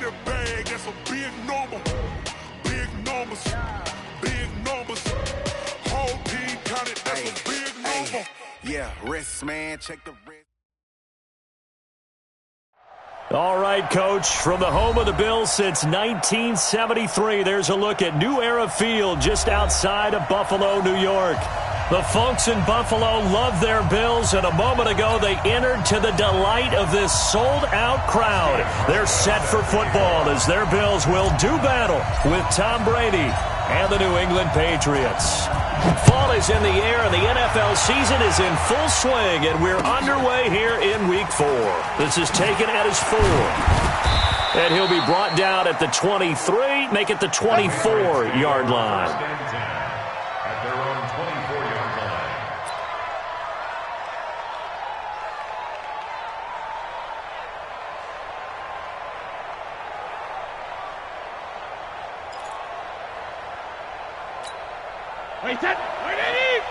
100 bag, that's a big number. Big numbers, big numbers. Whole team counted, that's a big number. Yeah, wrist, man, check the wrist. All right, Coach, from the home of the Bills since 1973, there's a look at New Era Field just outside of Buffalo, New York. The folks in Buffalo love their Bills, and a moment ago they entered to the delight of this sold-out crowd. They're set for football as their Bills will do battle with Tom Brady and the New England Patriots. Fall is in the air, and the NFL season is in full swing, and we're underway here in Week 4. This is taken at his 4. And he'll be brought down at the 23, make it the 24-yard line. At their own 24-yard line. Wait, that. Wait, Eddie!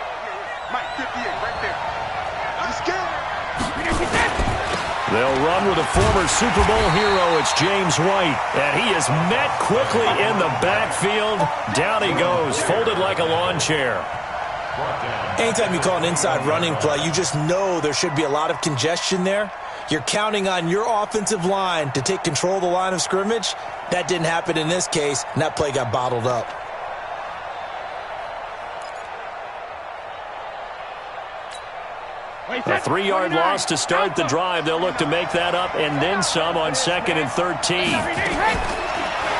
Mike, 58, right there. I'm scared. They'll run with a former Super Bowl hero. It's James White. And he is met quickly in the backfield. Down he goes, folded like a lawn chair. Anytime you call an inside running play, you just know there should be a lot of congestion there. You're counting on your offensive line to take control of the line of scrimmage. That didn't happen in this case, and that play got bottled up. A 3-yard loss to start the drive. They'll look to make that up and then some on 2nd and 13.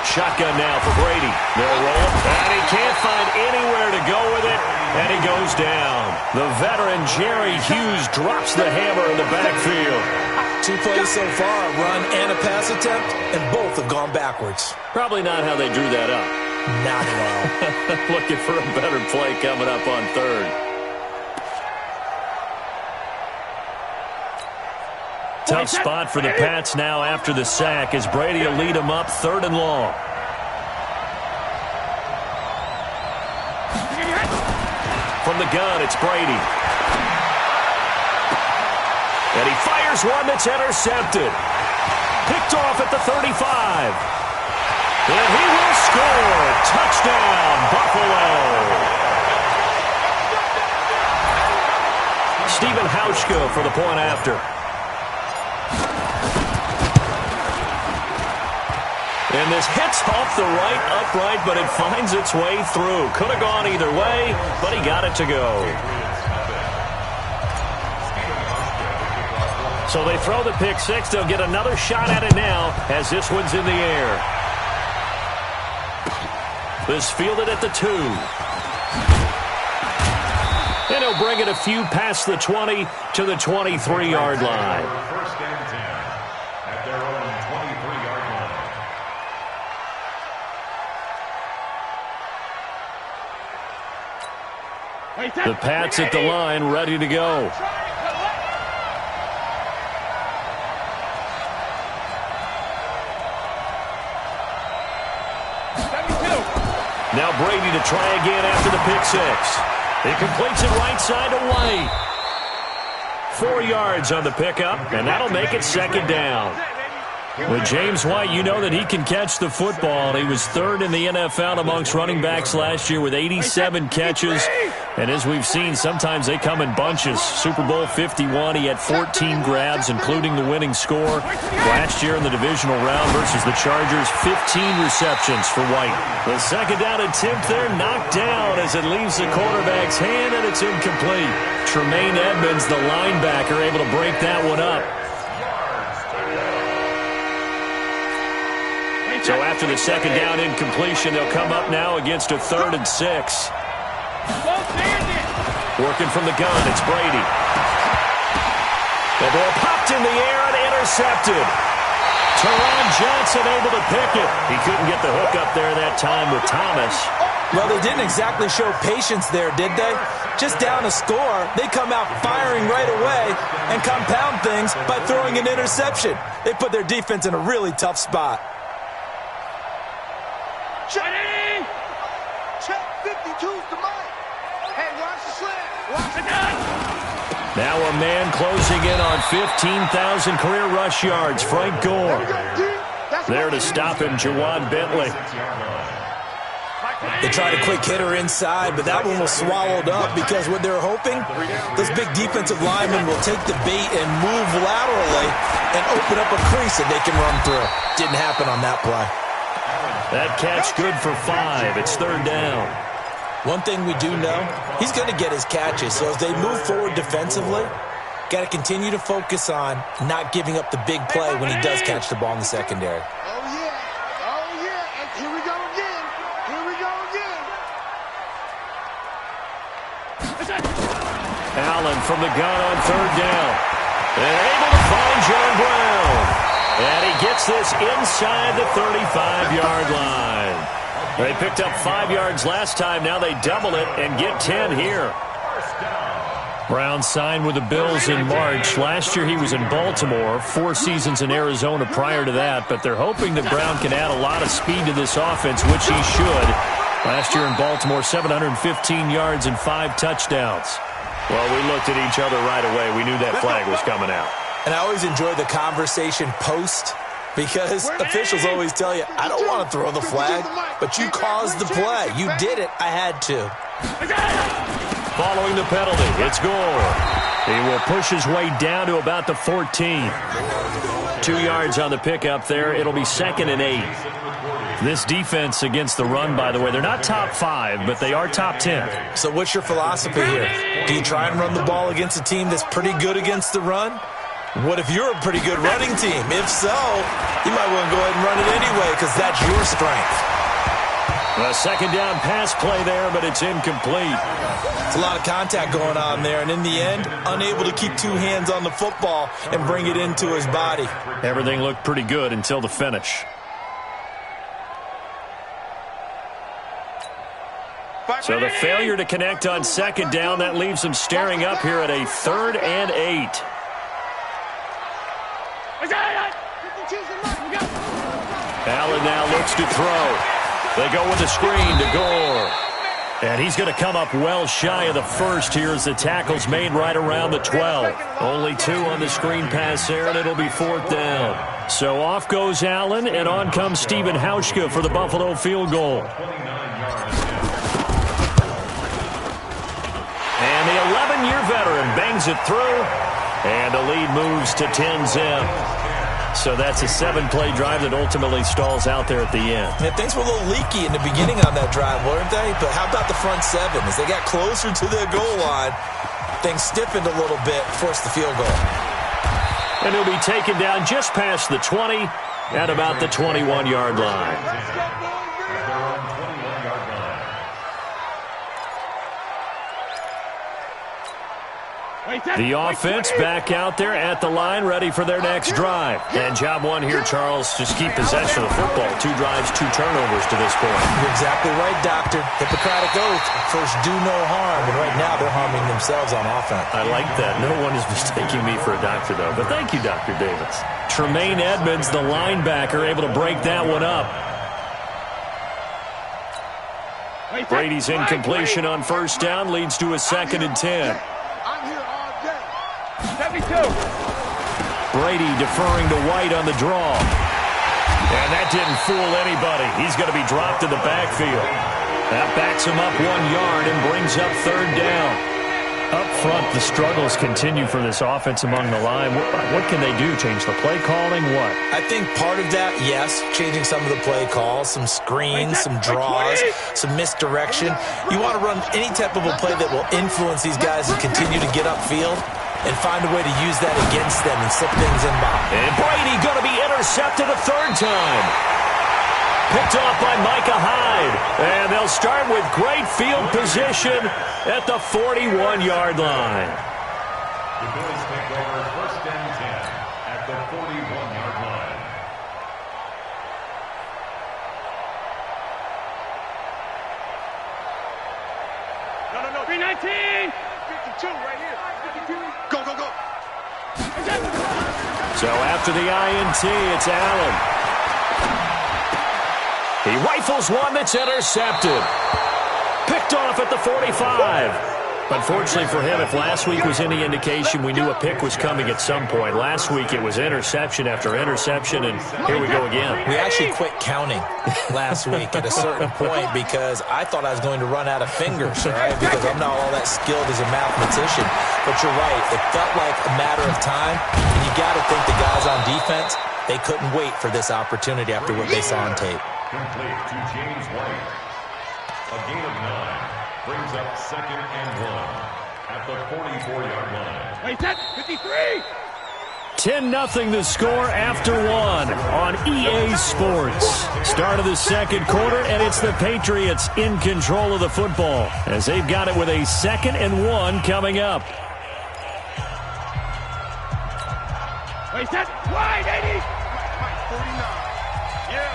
Shotgun now for Brady. They'll roll it, and he can't find anywhere to go with it, and he goes down. The veteran Jerry Hughes drops the hammer in the backfield. 2 plays so far, a run and a pass attempt, and both have gone backwards. Probably not how they drew that up. Not at all. Looking for a better play coming up on 3rd. Tough spot for the Pats now after the sack as Brady will lead them up 3rd and long. From the gun, it's Brady. And he fires one that's intercepted. Picked off at the 35. And he will score. Touchdown, Buffalo. Stephen Hauschka for the point after. And this hits off the right upright, but it finds its way through. Could have gone either way, but he got it to go. So they throw the pick six. They'll get another shot at it now as this one's in the air. This fielded at the 2. And he'll bring it a few past the 20 to the 23-yard line. First and 10 at their own 23-yard line. The Pats at the line, ready to go. Now Brady to try again after the pick six. He completes it right side to White. 4 yards on the pickup, and that'll make it 2nd down. With James White, you know that he can catch the football. He was 3rd in the NFL amongst running backs last year with 87 catches. And as we've seen, sometimes they come in bunches. Super Bowl 51, he had 14 grabs, including the winning score. Last year in the divisional round versus the Chargers, 15 receptions for White. The 2nd down attempt there knocked down as it leaves the quarterback's hand, and it's incomplete. Tremaine Edmonds, the linebacker, able to break that one up. So after the 2nd down incompletion, they'll come up now against a 3rd and 6. Working from the gun, it's Brady. The ball popped in the air and intercepted. Teron Johnson able to pick it. He couldn't get the hook up there that time with Thomas. Well, they didn't exactly show patience there, did they? Just down a score, they come out firing right away and compound things by throwing an interception. They put their defense in a really tough spot. Check 52's the mic. Hey, watch the slant. Watch it. Now a man closing in on 15,000 career rush yards, Frank Gore. There we go, D. There to stop him, Jawan Bentley. They tried a quick hitter inside, but that one was swallowed up because what they're hoping, those big defensive linemen will take the bait and move laterally and open up a crease that they can run through. Didn't happen on that play. That catch good for 5. It's 3rd down. One thing we do know, he's going to get his catches. So as they move forward defensively, got to continue to focus on not giving up the big play when he does catch the ball in the secondary. Allen from the gun on 3rd down. And able to find John Brown. And he gets this inside the 35-yard line. They picked up 5 yards last time. Now they double it and get 10 here. Brown signed with the Bills in March. Last year he was in Baltimore. 4 seasons in Arizona prior to that. But they're hoping that Brown can add a lot of speed to this offense, which he should. Last year in Baltimore, 715 yards and 5 touchdowns. Well, we looked at each other right away. We knew that flag was coming out. And I always enjoy the conversation post because officials always tell you, I don't want to throw the flag, but you caused the play. You did it. I had to. Following the penalty, it's Gore. He will push his way down to about the 14. 2 yards on the pickup there. It'll be 2nd and 8. This defense against the run, by the way, they're not top 5, but they are top 10. So what's your philosophy here? Do you try and run the ball against a team that's pretty good against the run? What if you're a pretty good running team? If so, you might want to go ahead and run it anyway because that's your strength. A 2nd down pass play there, but it's incomplete. It's a lot of contact going on there, and in the end, unable to keep 2 hands on the football and bring it into his body. Everything looked pretty good until the finish. So the failure to connect on 2nd down, that leaves them staring up here at a 3rd and 8. Allen now looks to throw. They go with the screen to Gore. And he's going to come up well shy of the first here as the tackle's made right around the 12. Only 2 on the screen pass there, and it'll be 4th down. So off goes Allen, and on comes Stephen Hauschka for the Buffalo field goal. And the 11-year veteran bangs it through, and the lead moves to 10-zip. So that's a 7-play drive that ultimately stalls out there at the end. Yeah, things were a little leaky in the beginning on that drive, weren't they? But how about the front 7? As they got closer to their goal line, things stiffened a little bit, forced the field goal. And he'll be taken down just past the 20 at about the 21-yard line. The offense back out there at the line, ready for their next drive. And job 1 here, Charles, just keep possession of the football. 2 drives, 2 turnovers to this point. You're exactly right, Doctor. Hippocratic oath, first do no harm. And right now they're harming themselves on offense. I like that. No one is mistaking me for a doctor, though. But thank you, Dr. Davis. Tremaine Edmonds, the linebacker, able to break that one up. Brady's incompletion on 1st down leads to a 2nd and 10. Brady deferring to White on the draw. And that didn't fool anybody. He's going to be dropped in the backfield. That backs him up 1 yard and brings up 3rd down. Up front, the struggles continue for this offense among the line. What can they do? Change the play calling? What? I think part of that, yes, changing some of the play calls, some screens, some draws, some misdirection. You want to run any type of a play that will influence these guys and continue to get upfield and find a way to use that against them and slip things in by. And Brady going to be intercepted a 3rd time. Picked off by Micah Hyde. And they'll start with great field position at the 41-yard line. The Bills take over 1st and 10 at the 41-yard line. No. 319. 52 right here. 52. Go. So after the INT, it's Allen. He rifles one that's intercepted. Picked off at the 45. Unfortunately for him, if last week was any indication, we knew a pick was coming at some point. Last week it was interception after interception, and here we go again. We actually quit counting last week at a certain point because I thought I was going to run out of fingers, all right, because I'm not all that skilled as a mathematician. But you're right. It felt like a matter of time, and you got to think the guys on defense, they couldn't wait for this opportunity after what they saw on tape. Complete to James White. A gain of 9 brings up 2nd and 1 at the 44-yard line. Wait, set, 53! 10-0 the score after 1 on EA Sports. Start of the second quarter, and it's the Patriots in control of the football as they've got it with a 2nd and 1 coming up. Wait, set, wide, 80! Mike, 49. Yeah,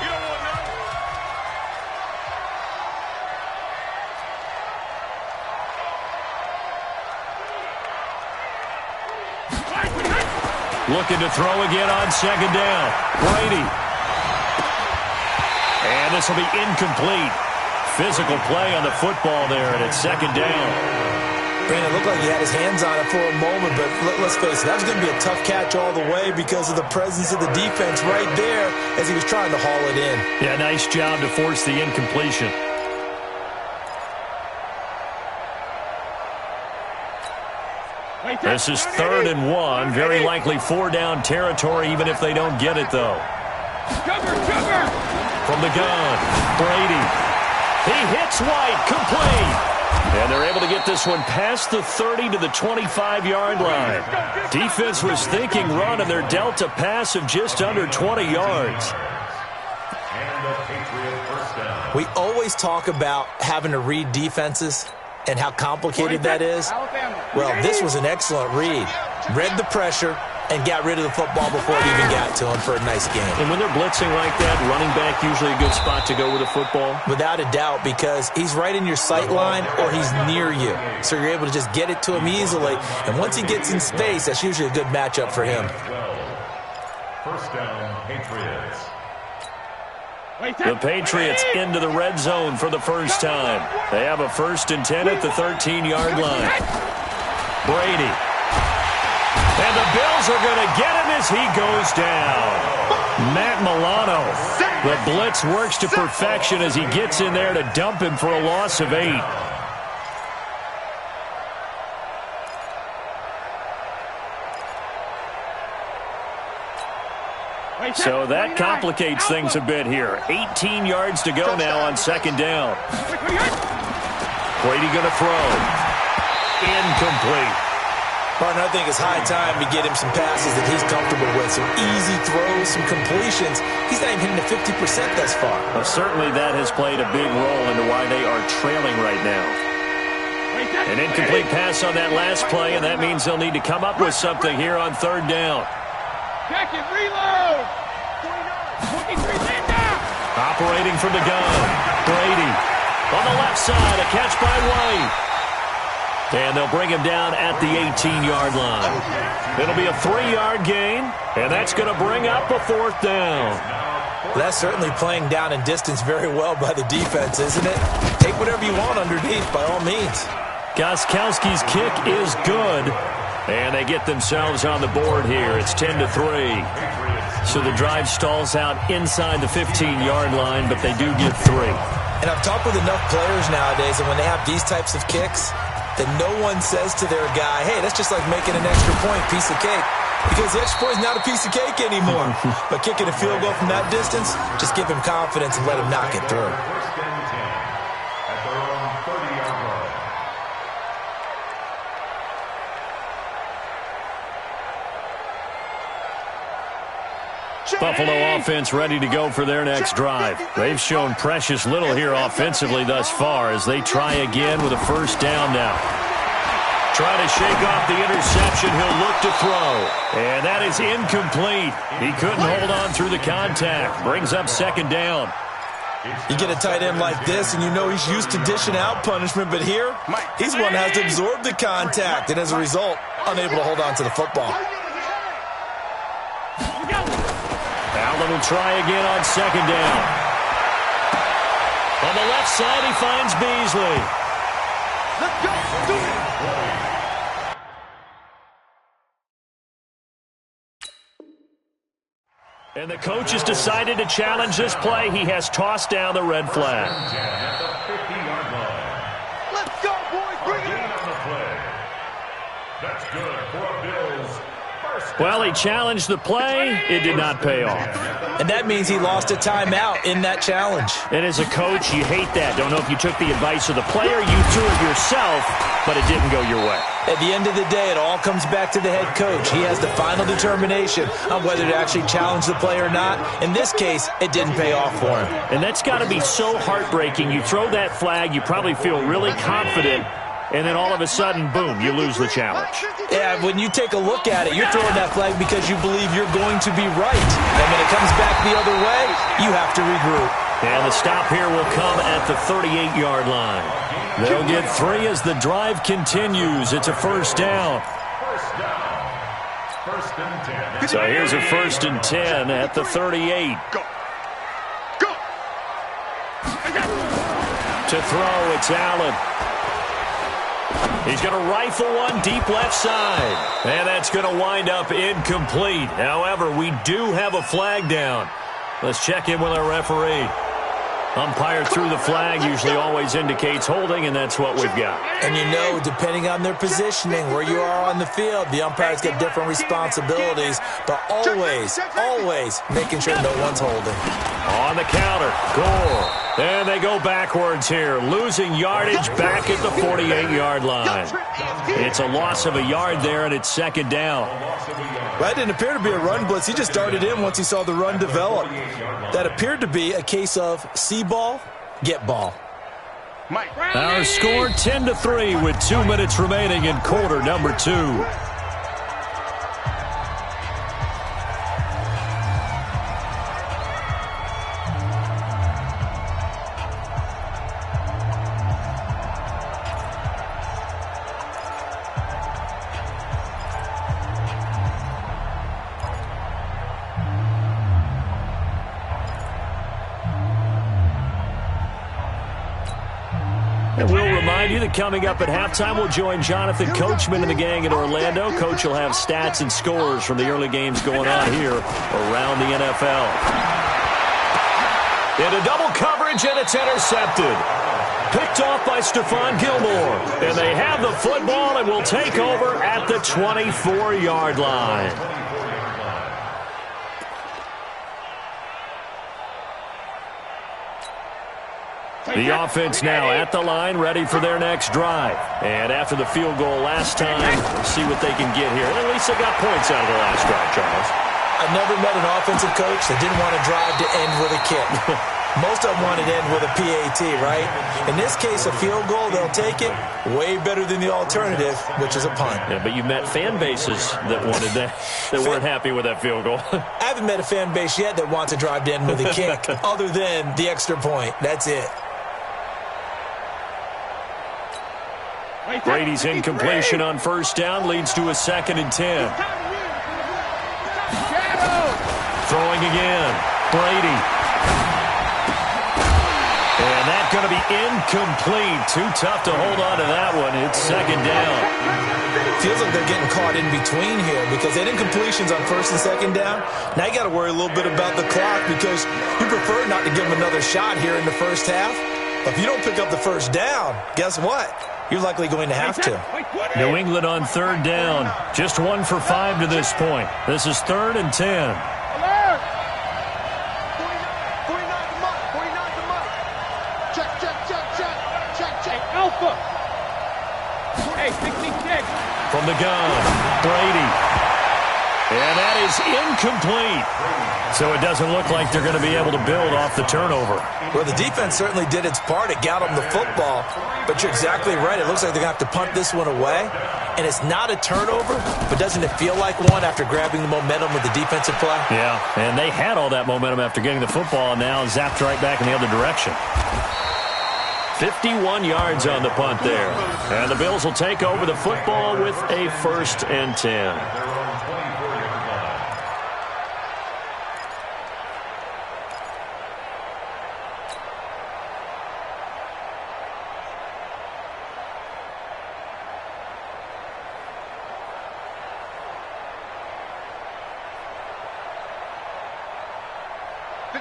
you don't want none. Looking to throw again on 2nd down. Brady. And this will be incomplete. Physical play on the football there, and it's 2nd down. Brandon, it looked like he had his hands on it for a moment, but let's face it, that was going to be a tough catch all the way because of the presence of the defense right there as he was trying to haul it in. Yeah, nice job to force the incompletion. This is 3rd and 1. Very likely 4-down territory, even if they don't get it, though. Cover! From the gun, Brady. He hits White, complete. And they're able to get this one past the 30 to the 25-yard line. Defense was thinking run, and they're dealt a pass of just under 20 yards. And the Patriot first down. We always talk about having to read defenses and how complicated that is. Well, this was an excellent read. Read the pressure and got rid of the football before it even got to him for a nice game. And when they're blitzing like that, running back usually a good spot to go with the football? Without a doubt, because he's right in your sight line or he's near you. So you're able to just get it to him easily. And once he gets in space, that's usually a good matchup for him. 12. First down, Patriots. The Patriots into the red zone for the first time. They have a 1st and 10 at the 13-yard line. Brady. And the Bills are going to get him as he goes down. Matt Milano. The blitz works to perfection as he gets in there to dump him for a loss of 8. So that complicates things a bit here. 18 yards to go now on 2nd down. Brady going to throw. Incomplete. Partner, I think it's high time to get him some passes that he's comfortable with. Some easy throws, some completions. He's not even hitting the 50% thus far. Well, certainly that has played a big role into why they are trailing right now. An incomplete pass on that last play, and that means they'll need to come up with something here on 3rd down. Check it, reload! 23, stand down! Operating from the gun, Brady. On the left side, a catch by White. And they'll bring him down at the 18-yard line. It'll be a 3-yard gain, and that's going to bring up a 4th down. Well, that's certainly playing down in distance very well by the defense, isn't it? Take whatever you want underneath, by all means. Gostkowski's kick is good, and they get themselves on the board here. It's 10-3. So the drive stalls out inside the 15-yard line, but they do get 3. And I've talked with enough players nowadays that when they have these types of kicks, that no one says to their guy, hey, that's just like making an extra point, piece of cake. Because the extra point is not a piece of cake anymore. But kicking a field goal from that distance, just give him confidence and let him knock it through. First and 10 at their own 30-yard line. Buffalo offense ready to go for their next drive. They've shown precious little here offensively thus far as they try again with a 1st down now. Trying to shake off the interception. He'll look to throw. And that is incomplete. He couldn't hold on through the contact. Brings up 2nd down. You get a tight end like this, and you know he's used to dishing out punishment, but here, he's the one that has to absorb the contact, and as a result, unable to hold on to the football. Allen will try again on 2nd down. On the left side, he finds Beasley. Let's go! Do it! And the coach has decided to challenge this play. He has tossed down the red flag. At the 50-yard line. Let's go, boys. Bring it Gain on the play. That's good for a Bills first. Well, he challenged the play. It did not pay off. And that means he lost a timeout in that challenge. And as a coach, you hate that. Don't know if you took the advice of the player, you threw it yourself, but it didn't go your way. At the end of the day, it all comes back to the head coach. He has the final determination on whether to actually challenge the play or not. In this case, it didn't pay off for him. And that's got to be so heartbreaking. You throw that flag, you probably feel really confident, and then all of a sudden, boom, you lose the challenge. Yeah, when you take a look at it, you're throwing that flag because you believe you're going to be right. And when it comes back the other way, you have to regroup. And the stop here will come at the 38-yard line. They'll get 3 as the drive continues. It's a first down. First and 10. So here's a 1st and 10 at the 38. Go. Go. To throw, it's Allen. He's going to rifle one deep left side. And that's going to wind up incomplete. However, we do have a flag down. Let's check in with our referee. Umpire threw the flag, usually always indicates holding, and that's what we've got. And you know, depending on their positioning, where you are on the field, the umpires get different responsibilities, but always making sure no one's holding. On the counter, Gore. And they go backwards here, losing yardage back at the 48-yard line. It's a loss of a yard there, and it's 2nd down. That didn't appear to be a run blitz. He just darted in once he saw the run develop. That appeared to be a case of see ball, get ball. Our score 10-3 with 2 minutes remaining in quarter number 2. And we'll remind you that coming up at halftime, we'll join Jonathan Coachman and the gang in Orlando. Coach will have stats and scores from the early games going on here around the NFL. Into double coverage, and it's intercepted. Picked off by Stephon Gilmore. And they have the football and will take over at the 24-yard line. The offense now at the line, ready for their next drive. And after the field goal last time, we'll see what they can get here. At least they got points out of the last drive, Charles. I've never met an offensive coach that didn't want to drive to end with a kick. Most of them wanted to end with a PAT, right? In this case, a field goal, they'll take it. Way better than the alternative, which is a punt. Yeah, but you met fan bases that wanted that, that weren't happy with that field goal. I haven't met a fan base yet that wants to drive to end with a kick, other than the extra point. That's it. Brady's incompletion on first down leads to a 2nd and 10. Throwing again. Brady. And that's going to be incomplete. Too tough to hold on to that one. It's 2nd down. Feels like they're getting caught in between here because they had incompletions on 1st and 2nd down. Now you got to worry a little bit about the clock because you prefer not to give them another shot here in the first half. But if you don't pick up the first down, guess what? You're likely going to have to. New England on 3rd down. Just 1 for 5 to this point. This is 3rd and 10. Alert! 49 to Mike. 49 to Mike. Check. Alpha. Hey, 66. From the gun, Brady. And that is incomplete. So it doesn't look like they're going to be able to build off the turnover. Well, the defense certainly did its part. It got them the football. But you're exactly right. It looks like they're going to have to punt this one away. And it's not a turnover, but doesn't it feel like one after grabbing the momentum with the defensive play? Yeah, and they had all that momentum after getting the football and now zapped right back in the other direction. 51 yards on the punt there. And the Bills will take over the football with a 1st and 10.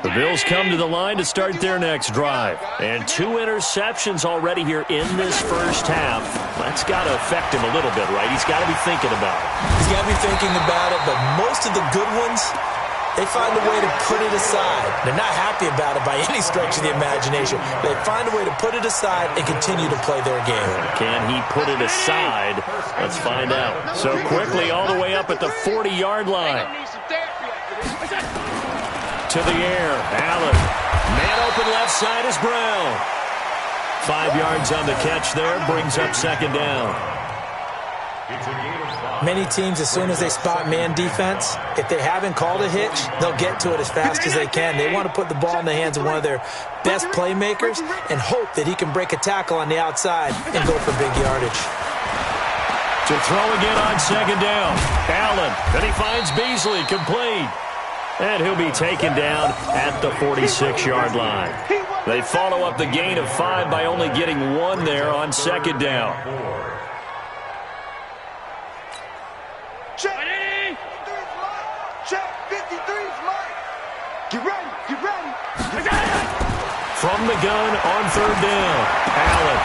The Bills come to the line to start their next drive. And 2 interceptions already here in this first half. That's got to affect him a little bit, right? He's got to be thinking about it. He's got to be thinking about it, but most of the good ones, they find a way to put it aside. They're not happy about it by any stretch of the imagination. They find a way to put it aside and continue to play their game. Can he put it aside? Let's find out. So quickly all the way up at the 40-yard line. To the air, Allen. Man open left side is Brown. 5 yards on the catch there, brings up second down. Many teams, as soon as they spot man defense, if they haven't called a hitch, they'll get to it as fast as they can. They want to put the ball in the hands of one of their best playmakers and hope that he can break a tackle on the outside and go for big yardage. To throw again on second down. Allen, then he finds Beasley, complete. And he'll be taken down at the 46-yard line. They follow up the gain of 5 by only getting 1 there on second down. Check. 53's Mike. Get ready. From the gun on third down, Allen.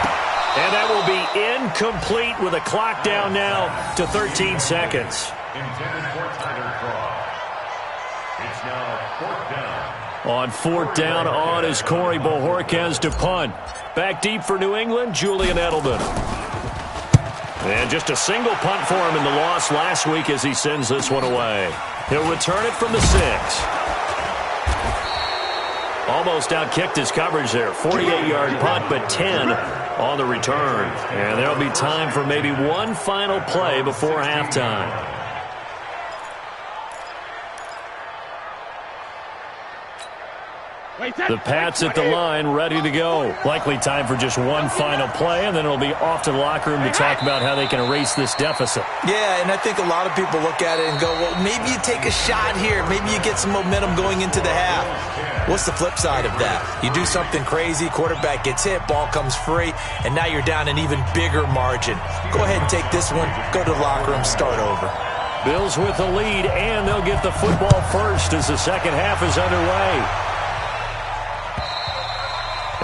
And that will be incomplete with a clock down now to 13 seconds. Intended for Tyler Croft. It's now 4th down. On 4th down on is Corey Bojorquez to punt. Back deep for New England, Julian Edelman. And just a single punt for him in the loss last week as he sends this one away. He'll return it from the 6. Almost outkicked his coverage there. 48-yard punt, but 10 on the return. And there'll be time for maybe one final play before halftime. The Pats at the line, ready to go. Likely time for just one final play, and then it'll be off to the locker room to talk about how they can erase this deficit. Yeah, and I think a lot of people look at it and go, well, maybe you take a shot here. Maybe you get some momentum going into the half. What's the flip side of that? You do something crazy, quarterback gets hit, ball comes free, and now you're down an even bigger margin. Go ahead and take this one, go to the locker room, start over. Bills with the lead, and they'll get the football first as the second half is underway.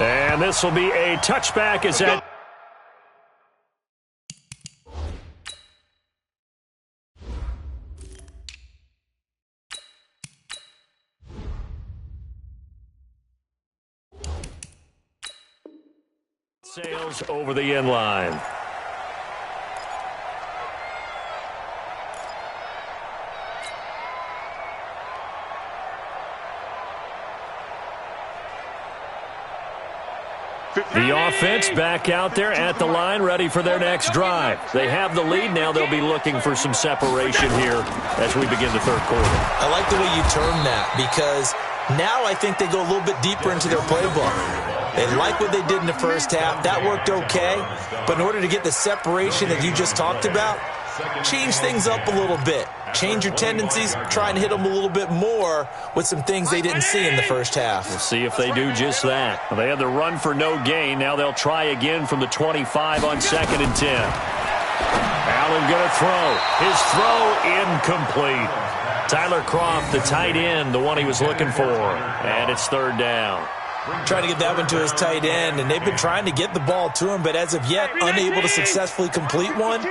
And this will be a touchback as that... sails over the end line. The offense back out there at the line, ready for their next drive. They have the lead now. They'll be looking for some separation here as we begin the third quarter. I like the way you term that, because now I think they go a little bit deeper into their playbook. They like what they did in the first half. That worked okay. But in order to get the separation that you just talked about, change things up a little bit. Change your tendencies, try and hit them a little bit more with some things they didn't see in the first half. We'll see if they do just that. Well, they had the run for no gain. Now they'll try again from the 25 on 2nd and 10. Allen going to throw. His throw incomplete. Tyler Croft, the tight end, the one he was looking for. And it's 3rd down. Trying to get that one to his tight end, and they've been trying to get the ball to him, but as of yet, unable to successfully complete one.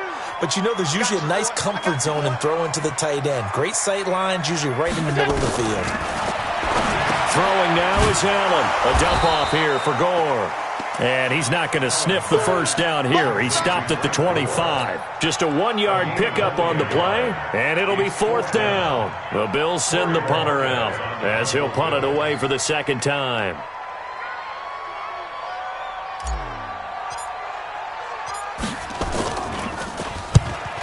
But you know, there's usually a nice comfort zone in throwing to the tight end. Great sight lines, usually right in the middle of the field. Throwing now is Allen. A dump off here for Gore. And he's not going to sniff the first down here. He stopped at the 25. Just a 1-yard pickup on the play, and it'll be 4th down. The Bills send the punter out as he'll punt it away for the second time.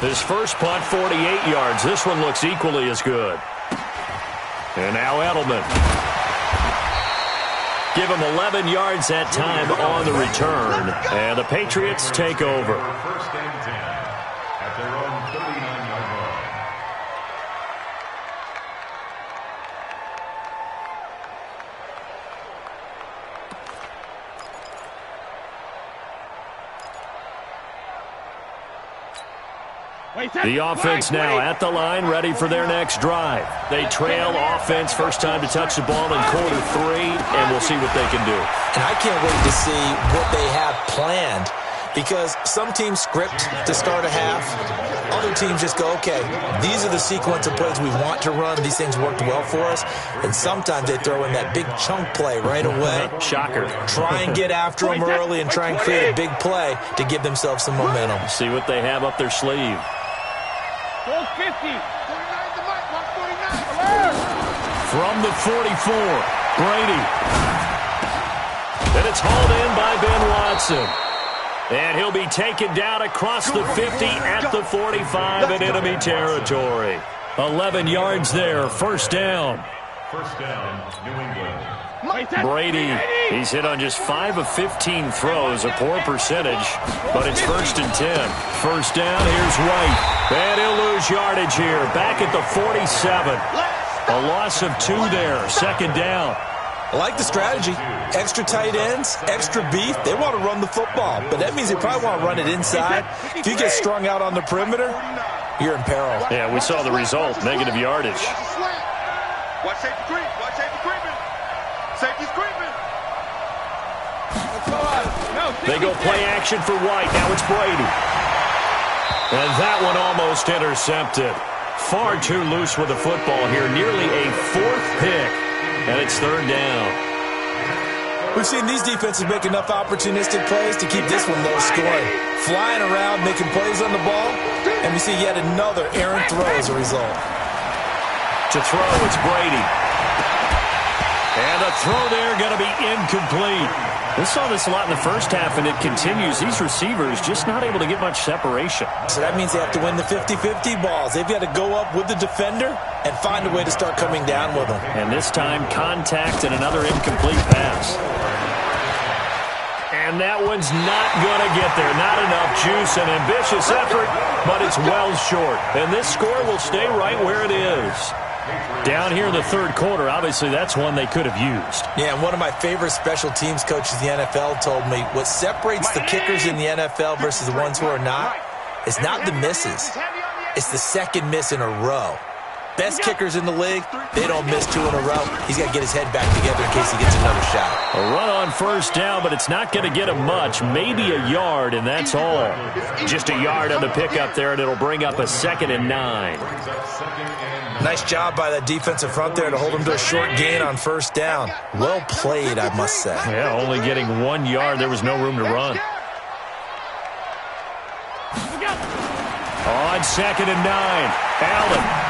His first punt, 48 yards. This one looks equally as good. And now Edelman. Give him 11 yards that time on the return. And the Patriots take over. 1st and 10 at their own 39-yard line. The offense now at the line, ready for their next drive. They trail offense, first time to touch the ball in quarter 3, and we'll see what they can do. And I can't wait to see what they have planned, because some teams script to start a half. Other teams just go, okay, these are the sequence of plays we want to run. These things worked well for us. And sometimes they throw in that big chunk play right away. Shocker. Try and get after them early and try and create a big play to give themselves some momentum. See what they have up their sleeve. 450. From the 44, Brady. And it's hauled in by Ben Watson. And he'll be taken down across the 50 at the 45 in enemy territory. 11 yards there, first down. First down, New England. Brady, he's hit on just 5 of 15 throws, a poor percentage, but it's first and 10. First down, here's White. And he'll lose yardage here, back at the 47. A loss of 2 there, second down. I like the strategy. Extra tight ends, extra beef. They want to run the football, but that means they probably want to run it inside. If you get strung out on the perimeter, you're in peril. Yeah, we saw the result, negative yardage. Watch safety creep. Watch safety creeping. Safety's creeping. They go play action for White. Now it's Brady. And that one almost intercepted. Far too loose with the football here. Nearly a 4th pick. And it's third down. We've seen these defenses make enough opportunistic plays to keep this one low scoring. Flying around, making plays on the ball, and we see yet another errant throw as a result. To throw, it's Brady. And a throw there going to be incomplete. We saw this a lot in the first half, and it continues. These receivers just not able to get much separation. So that means they have to win the 50-50 balls. They've got to go up with the defender and find a way to start coming down with them. And this time, contact and another incomplete pass. And that one's not going to get there. Not enough juice, an ambitious effort, but it's well short. And this score will stay right where it is. Down here in the third quarter, obviously that's one they could have used. Yeah, and one of my favorite special teams coaches in the NFL told me what separates the kickers in the NFL versus the ones who are not is not the misses. It's the second miss in a row. Best kickers in the league, they don't miss 2 in a row. He's got to get his head back together in case he gets another shot. A run on first down, but it's not going to get him much. Maybe a yard, and that's all. Just a yard on the pickup there, and it'll bring up a 2nd and 9. Nice job by that defensive front there to hold him to a short gain on first down. Well played, I must say. Yeah, only getting 1 yard. There was no room to run. On 2nd and 9, Allen.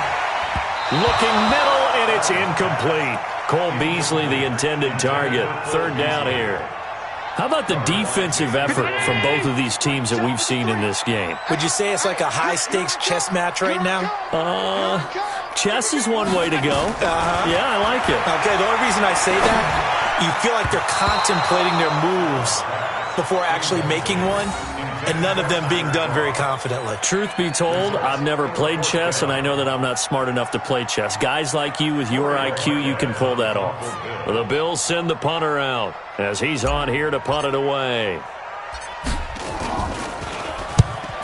Looking middle, and it's incomplete. Cole Beasley, the intended target. Third down here. How about the defensive effort from both of these teams that we've seen in this game? Would you say it's like a high-stakes chess match right now? Chess is one way to go. Yeah, I like it. Okay, the only reason I say that, you feel like they're contemplating their moves before actually making one, and none of them being done very confidently. Truth be told, I've never played chess, and I know that I'm not smart enough to play chess. Guys like you with your IQ, you can pull that off. The Bills send the punter out as he's on here to punt it away.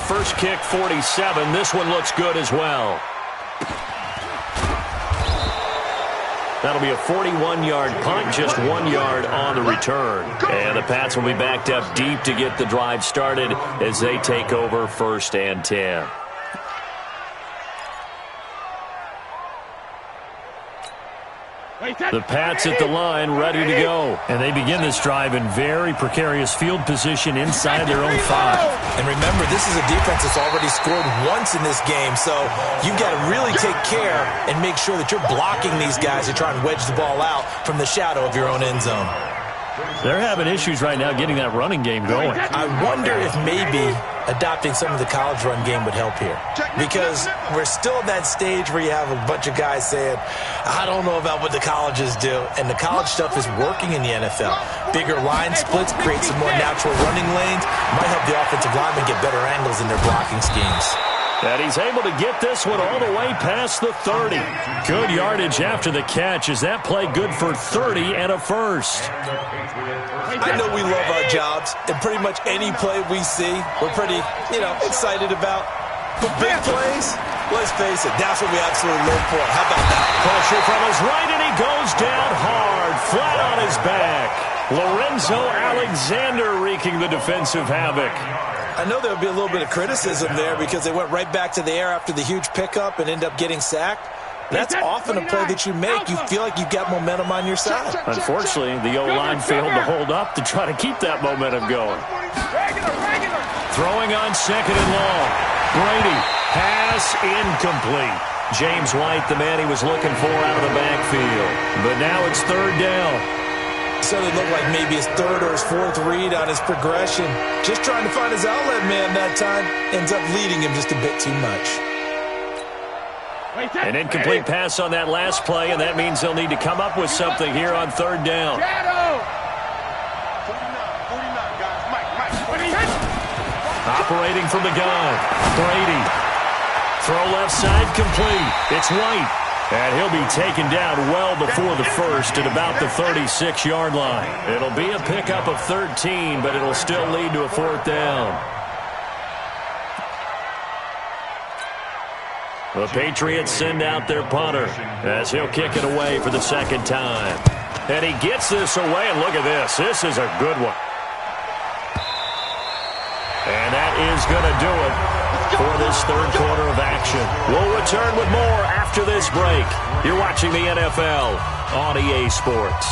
First kick, 47. This one looks good as well. That'll be a 41-yard punt, just 1 yard on the return. And the Pats will be backed up deep to get the drive started as they take over 1st and 10. The Pats at the line, ready to go. And they begin this drive in very precarious field position inside their own 5. And remember, this is a defense that's already scored once in this game, so you've got to really take care and make sure that you're blocking these guys to try and wedge the ball out from the shadow of your own end zone. They're having issues right now getting that running game going. I wonder if maybe adopting some of the college run game would help here. Because we're still at that stage where you have a bunch of guys saying, I don't know about what the colleges do. And the college stuff is working in the NFL. Bigger line splits, create some more natural running lanes. Might help the offensive linemen get better angles in their blocking schemes. And he's able to get this one all the way past the 30. Good yardage after the catch. Is that play good for 30 and a first? I know we love our jobs, and pretty much any play we see, we're pretty, excited about. But big plays, let's face it, that's what we absolutely live for. How about that? Pressure from his right, and he goes down hard, flat on his back. Lorenzo Alexander wreaking the defensive havoc. I know there would be a little bit of criticism there because they went right back to the air after the huge pickup and end up getting sacked. That's often a play that you make. You feel like you've got momentum on your side. Unfortunately, the O-line failed to hold up to try to keep that momentum going. Throwing on second and long. Brady, pass incomplete. James White, the man he was looking for out of the backfield. But now it's third down. So it looked like maybe his third or his fourth read on his progression. Just trying to find his outlet man that time. Ends up leading him just a bit too much. An incomplete pass on that last play, and that means they'll need to come up with something here on third down. Operating from the gun. Brady. Throw left side complete. It's White. And he'll be taken down well before the first at about the 36-yard line. It'll be a pickup of 13, but it'll still lead to a fourth down. The Patriots send out their punter as he'll kick it away for the second time. And he gets this away, and look at this. This is a good one. And that is going to do it for this third quarter of action. We'll return with more after this break. You're watching the NFL on EA Sports.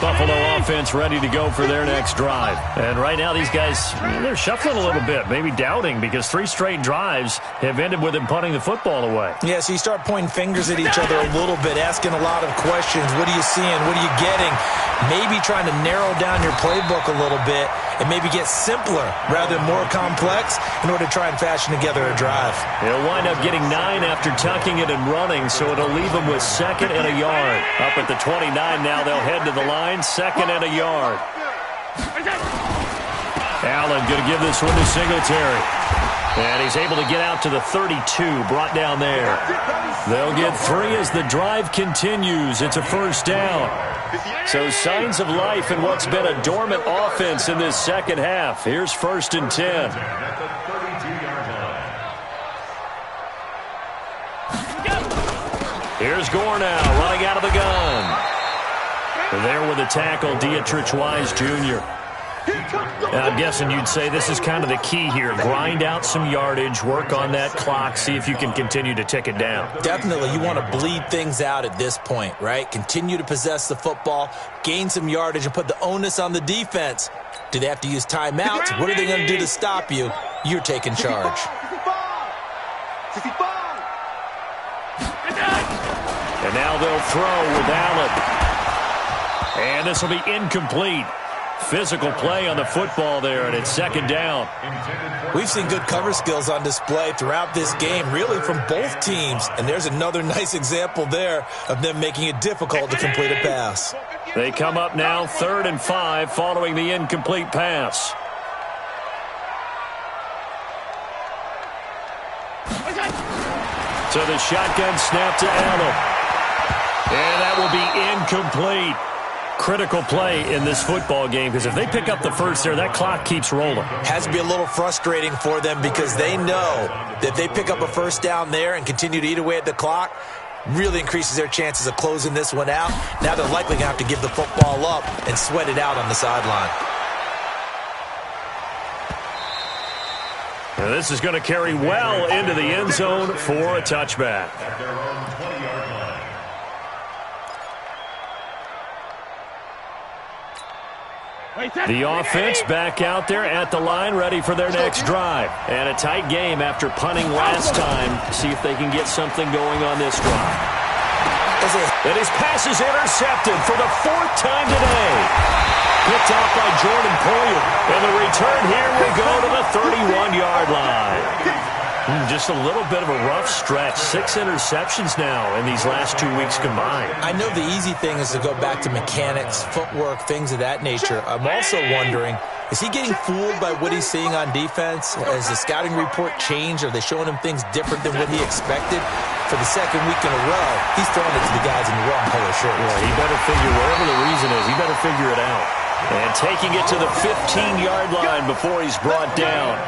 Buffalo offense ready to go for their next drive. And right now these guys, they're shuffling a little bit, maybe doubting, because 3 straight drives have ended with them punting the football away. Yeah, so you start pointing fingers at each other a little bit, asking a lot of questions. What are you seeing? What are you getting? Maybe trying to narrow down your playbook a little bit and maybe get simpler rather than more complex in order to try and fashion together a drive. He'll wind up getting 9 after tucking it and running, so it'll leave him with second and a yard. Up at the 29 now, they'll head to the line, second and a yard. Allen going to give this one to Singletary. And he's able to get out to the 32, brought down there. They'll get 3 as the drive continues. It's a first down. So signs of life in what's been a dormant offense in this second half. Here's first and 10. Here's Gore now, running out of the gun. There with a tackle, Dietrich Wise Jr. I'm guessing you'd say this is kind of the key here. Grind out some yardage, work on that clock, see if you can continue to tick it down. Definitely. You want to bleed things out at this point, right? Continue to possess the football, gain some yardage, and put the onus on the defense. Do they have to use timeouts? What are they going to do to stop you? You're taking charge. And now they'll throw with Allen. And this will be incomplete. Physical play on the football there, and it's second down. We've seen good cover skills on display throughout this game, really from both teams. And there's another nice example there of them making it difficult to complete a pass. They come up now 3rd and 5 following the incomplete pass. So the shotgun snap to Allen. And that will be incomplete. Critical play in this football game, because if they pick up the first there, that clock keeps rolling. Has to be a little frustrating for them because they know that if they pick up a first down there and continue to eat away at the clock, really increases their chances of closing this one out. Now they're likely going to have to give the football up and sweat it out on the sideline. Now this is going to carry well into the end zone for a touchback. The offense back out there at the line, ready for their next drive. And a tight game after punting last time. See if they can get something going on this drive. And his pass is intercepted for the 4th time today. Picked off by Jordan Poyer. And the return here will go to the 31-yard line. Just a little bit of a rough stretch. 6 interceptions now in these last 2 weeks combined. I know the easy thing is to go back to mechanics, footwork, things of that nature. I'm also wondering, is he getting fooled by what he's seeing on defense? Has the scouting report changed? Are they showing him things different than what he expected? For the 2nd week in a row, he's throwing it to the guys in the wrong color shirts. Yeah, he better figure, whatever the reason is, he better figure it out. And taking it to the 15-yard line before he's brought down.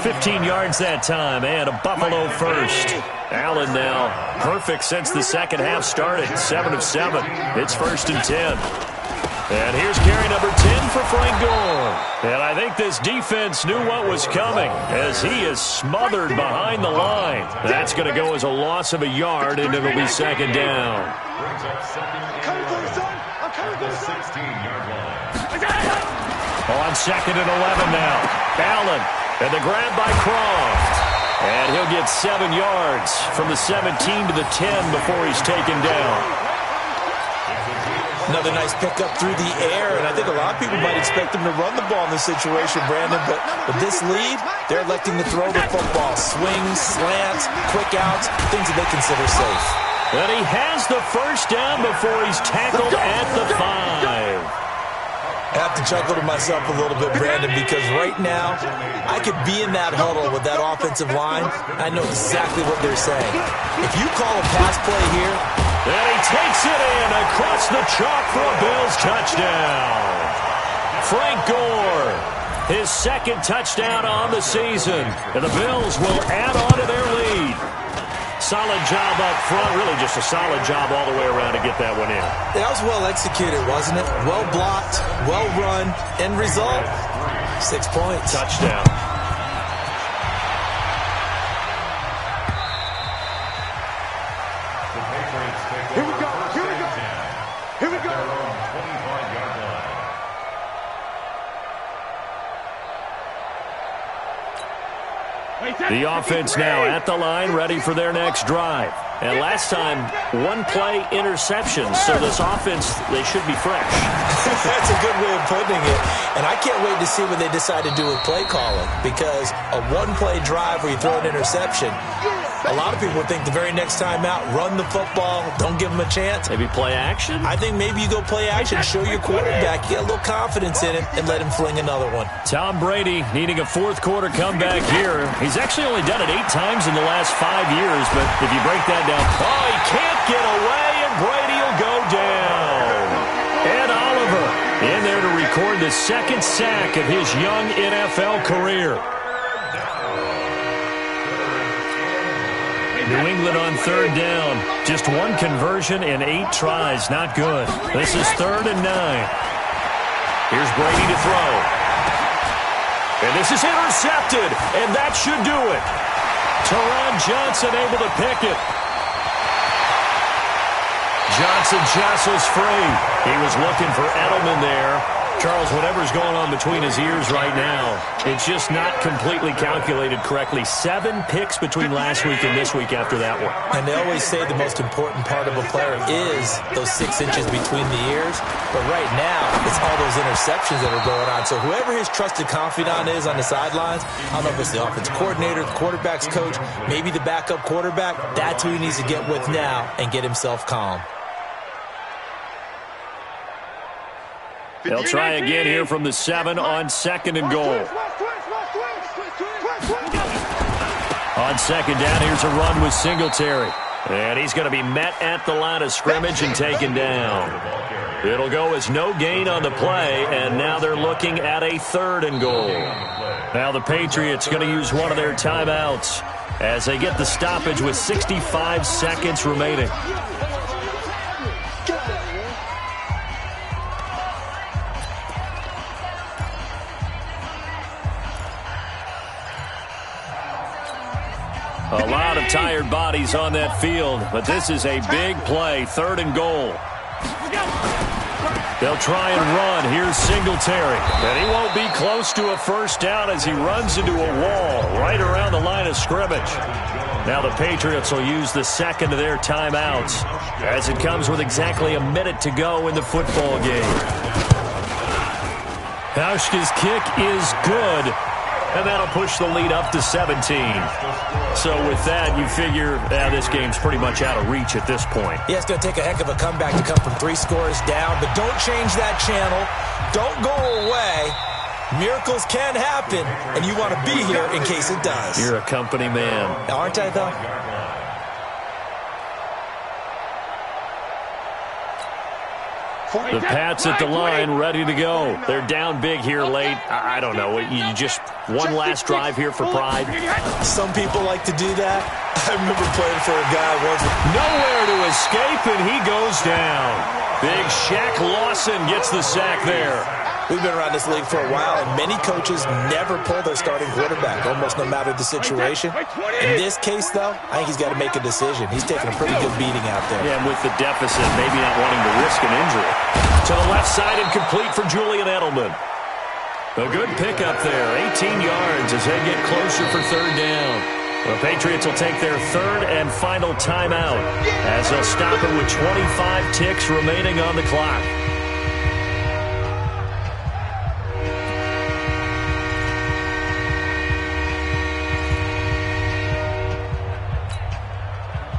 15 yards that time, and a Buffalo first. Allen now perfect since the second half started. 7 of 7. It's 1st and 10. And here's carry number 10 for Frank Gore. And I think this defense knew what was coming as he is smothered behind the line. That's going to go as a loss of a yard, and it'll be 2nd down. On 2nd and 11 now. Allen, and the grab by Croft. And he'll get 7 yards from the 17 to the 10 before he's taken down. Another nice pickup through the air, and I think a lot of people might expect him to run the ball in this situation, Brandon, but with this lead, they're electing to throw the football. Swings, slants, quick outs, things that they consider safe. And he has the first down before he's tackled at the 5. I have to chuckle to myself a little bit, Brandon, because right now, I could be in that huddle with that offensive line. I know exactly what they're saying. If you call a pass play here, and he takes it in across the chalk for a Bills touchdown. Frank Gore, his 2nd touchdown on the season. And the Bills will add on to their lead. Solid job up front, really just a solid job all the way around to get that one in. That was well executed, wasn't it? Well blocked, well run. End result, 6 points. Touchdown. Here we go. Here we go. Here we go. The offense now at the line, ready for their next drive. And last time, 1-play interception. So this offense, they should be fresh. That's a good way of putting it. And I can't wait to see what they decide to do with play calling. Because a 1-play drive where you throw an interception, a lot of people would think the very next time out, run the football, don't give them a chance. Maybe play action? I think maybe you go play action, show your quarterback, get a little confidence in it, and let him fling another one. Tom Brady needing a 4th quarter comeback here. He's actually only done it 8 times in the last 5 years, but if you break that down, he can't get away, and Brady will go down. Ed Oliver in there to record the 2nd sack of his young NFL career. New England on 3rd down. Just 1 conversion in 8 tries. Not good. This is 3rd and 9. Here's Brady to throw. And this is intercepted. And that should do it. Teron Johnson able to pick it. Johnson jostles free. He was looking for Edelman there. Charles, whatever's going on between his ears right now, it's just not completely calculated correctly. 7 picks between last week and this week after that one. And they always say the most important part of a player is those 6 inches between the ears. But right now, it's all those interceptions that are going on. So whoever his trusted confidant is on the sidelines, I don't know if it's the offensive coordinator, the quarterback's coach, maybe the backup quarterback, that's who he needs to get with now and get himself calm. They'll try again here from the 7 on 2nd and goal. On 2nd down, here's a run with Singletary. And he's going to be met at the line of scrimmage and taken down. It'll go as no gain on the play, and now they're looking at a 3rd and goal. Now the Patriots going to use one of their timeouts as they get the stoppage with 65 seconds remaining. A lot of tired bodies on that field, but this is a big play, 3rd and goal. They'll try and run. Here's Singletary. And he won't be close to a 1st down as he runs into a wall right around the line of scrimmage. Now the Patriots will use the 2nd of their timeouts as it comes with exactly a minute to go in the football game. Hauschka's kick is good. And that'll push the lead up to 17. So with that, you figure this game's pretty much out of reach at this point. Yeah, it's going to take a heck of a comeback to come from 3 scores down. But don't change that channel. Don't go away. Miracles can happen, and you want to be here in case it does. You're a company man. Aren't I, though? The Pats at the line, ready to go. They're down big here late. I don't know. You just one last drive here for pride. Some people like to do that. I remember playing for a guy once. Nowhere to escape, and he goes down. Big Shaq Lawson gets the sack there. We've been around this league for a while, and many coaches never pull their starting quarterback, almost no matter the situation. In this case, though, I think he's got to make a decision. He's taking a pretty good beating out there. Yeah, and with the deficit, maybe not wanting to risk an injury. To the left side and complete for Julian Edelman. A good pickup there, 18 yards as they get closer for third down. The Patriots will take their third and final timeout as they'll stop it with 25 ticks remaining on the clock.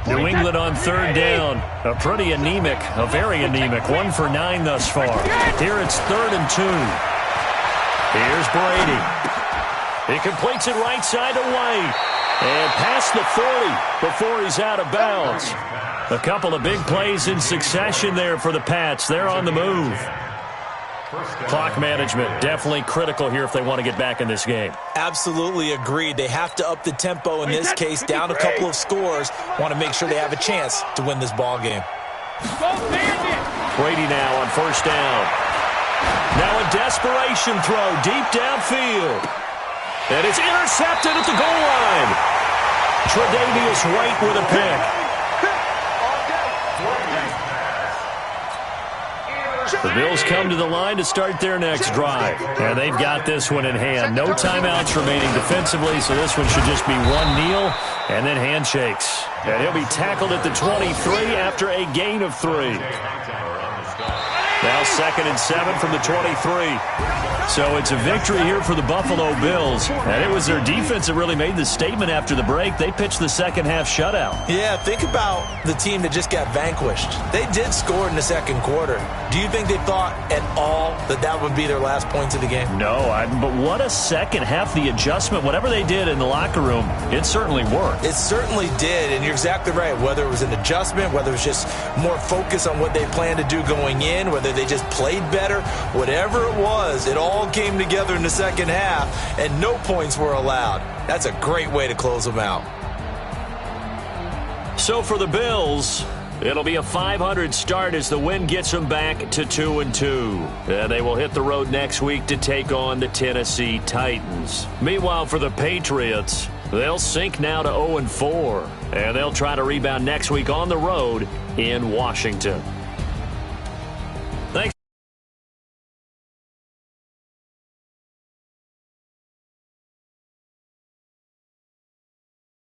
New England on third down. A pretty anemic, a very anemic. 1 for 9 thus far. Here it's 3rd and 2. Here's Brady. He completes it right side to White. And past the 40 before he's out of bounds. A couple of big plays in succession there for the Pats. They're on the move. Clock management, definitely critical here if they want to get back in this game. Absolutely agreed. They have to up the tempo in this case, down a couple of scores. Want to make sure they have a chance to win this ball game. Brady now on first down. Now a desperation throw deep downfield. And it's intercepted at the goal line. Tre'Davious White with a pick. The Bills come to the line to start their next drive. And they've got this one in hand. No timeouts remaining defensively, so this one should just be one kneel and then handshakes. And he'll be tackled at the 23 after a gain of 3. Now 2nd and 7 from the 23. So it's a victory here for the Buffalo Bills. And it was their defense that really made the statement after the break. They pitched the second half shutout. Yeah, think about the team that just got vanquished. They did score in the second quarter. Do you think they thought at all that that would be their last points of the game? No, but what a second half. The adjustment, whatever they did in the locker room, it certainly worked. It certainly did, and you're exactly right. Whether it was an adjustment, whether it was just more focus on what they planned to do going in, whether they just played better, whatever it was, it all came together in the second half, and no points were allowed. That's a great way to close them out. So for the Bills, it'll be a 500 start as the win gets them back to 2-2. And they will hit the road next week to take on the Tennessee Titans. Meanwhile, for the Patriots, they'll sink now to 0-4. And they'll try to rebound next week on the road in Washington.